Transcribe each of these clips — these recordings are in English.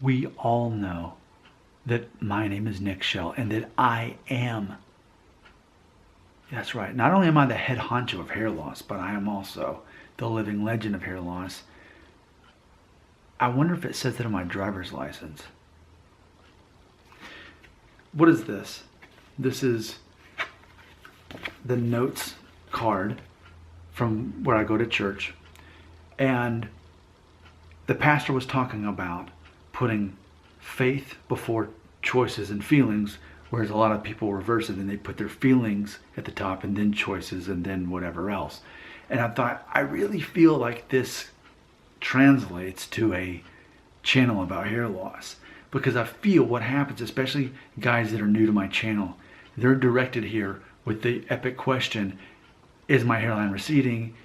We all know that my name is Nick Shell and that I am. That's right. Not only am I the head honcho of hair loss, but I am also the living legend of hair loss. I wonder if it says that on my driver's license. What is this? This is the notes card from where I go to church. And the pastor was talking about putting faith before choices and feelings, whereas a lot of people reverse it and they put their feelings at the top and then choices and then whatever else. And I thought, I really feel like this translates to a channel about hair loss, because I feel what happens, especially guys that are new to my channel, they're directed here with the epic question, is my hairline receding?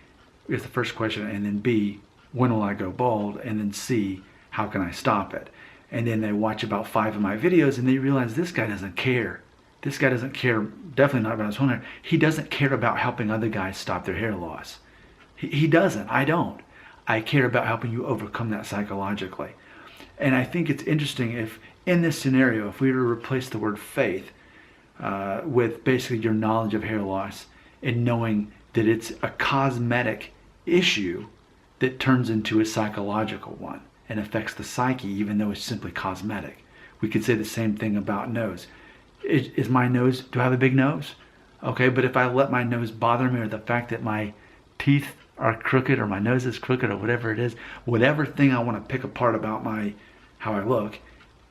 Is the first question, and then B, when will I go bald? And then C, how can I stop it? And then they watch about 5 of my videos and they realize this guy doesn't care. This guy doesn't care, definitely not about his own hair. He doesn't care about helping other guys stop their hair loss. He doesn't, I don't. I care about helping you overcome that psychologically. And I think it's interesting if in this scenario, if we were to replace the word faith with basically your knowledge of hair loss and knowing that it's a cosmetic issue that turns into a psychological one and affects the psyche, even though it's simply cosmetic. We could say the same thing about nose. Is my nose, do I have a big nose? Okay, but if I let my nose bother me, or the fact that my teeth are crooked or my nose is crooked or whatever it is, whatever thing I want to pick apart about how I look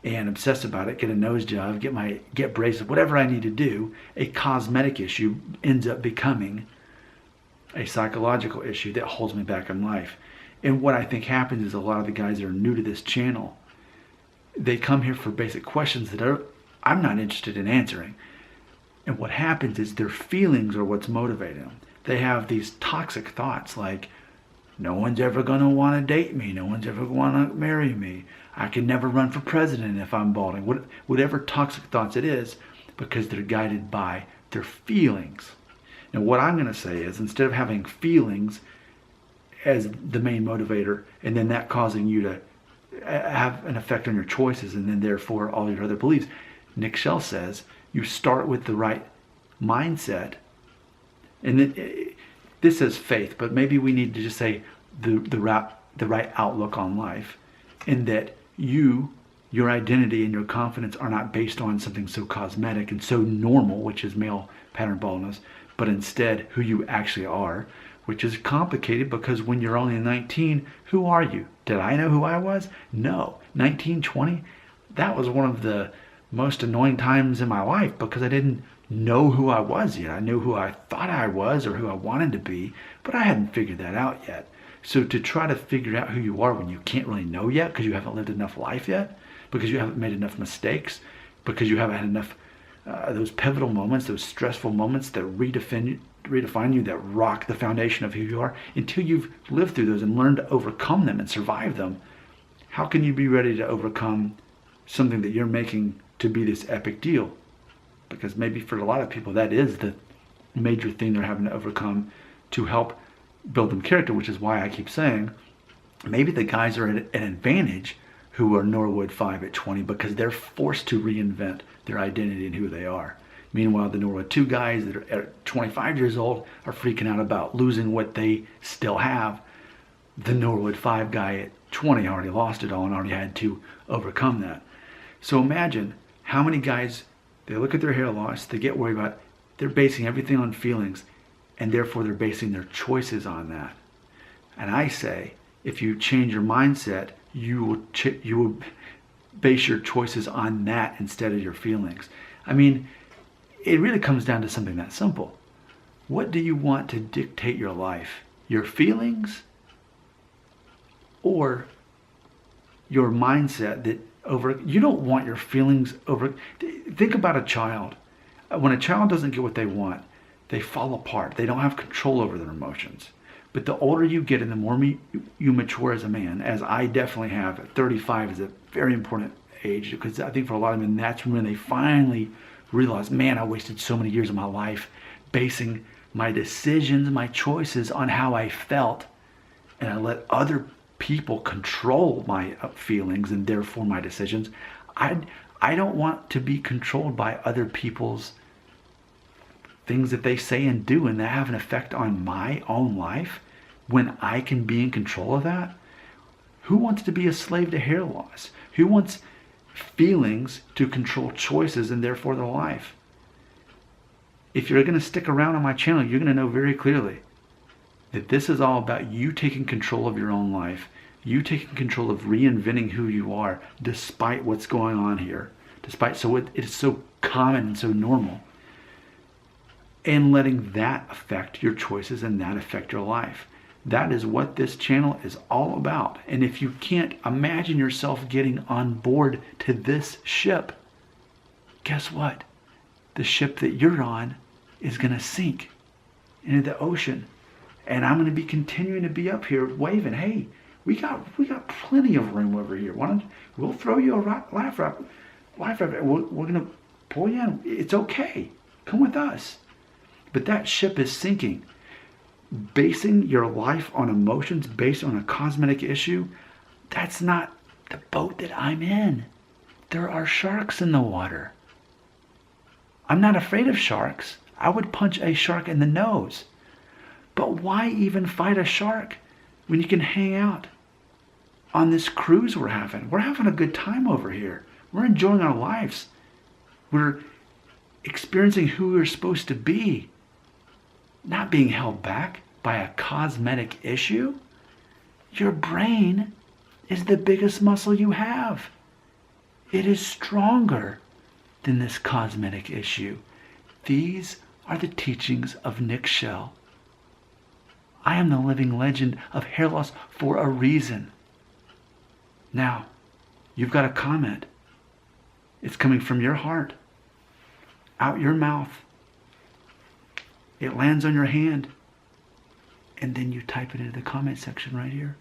and obsess about it, get a nose job, get braces, whatever I need to do, a cosmetic issue ends up becoming a psychological issue that holds me back in life. And what I think happens is a lot of the guys that are new to this channel, they come here for basic questions that I'm not interested in answering. And what happens is their feelings are what's motivating them. They have these toxic thoughts like, no one's ever going to want to date me. No one's ever going to want to marry me. I can never run for president if I'm balding. Whatever toxic thoughts it is, because they're guided by their feelings. Now what I'm going to say is, instead of having feelings as the main motivator and then that causing you to have an effect on your choices and then therefore all your other beliefs, Nick Shell says you start with the right mindset. And then this says faith, but maybe we need to just say the right outlook on life, in that your identity and your confidence are not based on something so cosmetic and so normal, which is male pattern baldness, but instead who you actually are, which is complicated because when you're only 19, who are you? Did I know who I was? No. 19, 20, that was one of the most annoying times in my life because I didn't know who I was yet. I knew who I thought I was or who I wanted to be, but I hadn't figured that out yet. So to try to figure out who you are when you can't really know yet because you haven't lived enough life yet, because you haven't made enough mistakes, because you haven't had enough those pivotal moments, those stressful moments that redefine you, that rock the foundation of who you are, until you've lived through those and learned to overcome them and survive them, how can you be ready to overcome something that you're making to be this epic deal? Because maybe for a lot of people that is the major thing they're having to overcome to help build them character, which is why I keep saying maybe the guys are at an advantage who are Norwood 5 at 20 because they're forced to reinvent their identity and who they are. Meanwhile, the Norwood 2 guys that are at 25 years old are freaking out about losing what they still have. The Norwood 5 guy at 20 already lost it all and already had to overcome that. So imagine how many guys, they look at their hair loss, they get worried about it, they're basing everything on feelings, and therefore they're basing their choices on that. And I say, if you change your mindset, you will base your choices on that instead of your feelings. I mean, it really comes down to something that simple. What do you want to dictate your life? Your feelings or your mindset that you don't want your feelings over. Think about a child. When a child doesn't get what they want, they fall apart. They don't have control over their emotions. But the older you get and the more you mature as a man, as I definitely have, at 35 is a very important age, because I think for a lot of men, that's when they finally realize, man, I wasted so many years of my life basing my decisions, my choices on how I felt, and I let other people control my feelings and therefore my decisions. I don't want to be controlled by other people's things that they say and do and that have an effect on my own life when I can be in control of that. Who wants to be a slave to hair loss? Who wants feelings to control choices and therefore their life? If you're going to stick around on my channel, you're going to know very clearly that this is all about you taking control of your own life, you taking control of reinventing who you are despite what's going on here, so it is so common and so normal, and letting that affect your choices and that affect your life. That is what this channel is all about. And if you can't imagine yourself getting on board to this ship, guess what? The ship that you're on is going to sink into the ocean. And I'm going to be continuing to be up here waving, hey, we got plenty of room over here. We'll throw you a life raft. We're going to pull you in. It's okay. Come with us. But that ship is sinking. Basing your life on emotions based on a cosmetic issue, that's not the boat that I'm in. There are sharks in the water. I'm not afraid of sharks. I would punch a shark in the nose. But why even fight a shark when you can hang out on this cruise we're having? We're having a good time over here. We're enjoying our lives. We're experiencing who we're supposed to be. Not being held back by a cosmetic issue. Your brain is the biggest muscle you have. It is stronger than this cosmetic issue. These are the teachings of Nick Shell. I am the living legend of hair loss for a reason. Now, you've got a comment. It's coming from your heart, out your mouth. It lands on your hand, and then you type it into the comment section right here.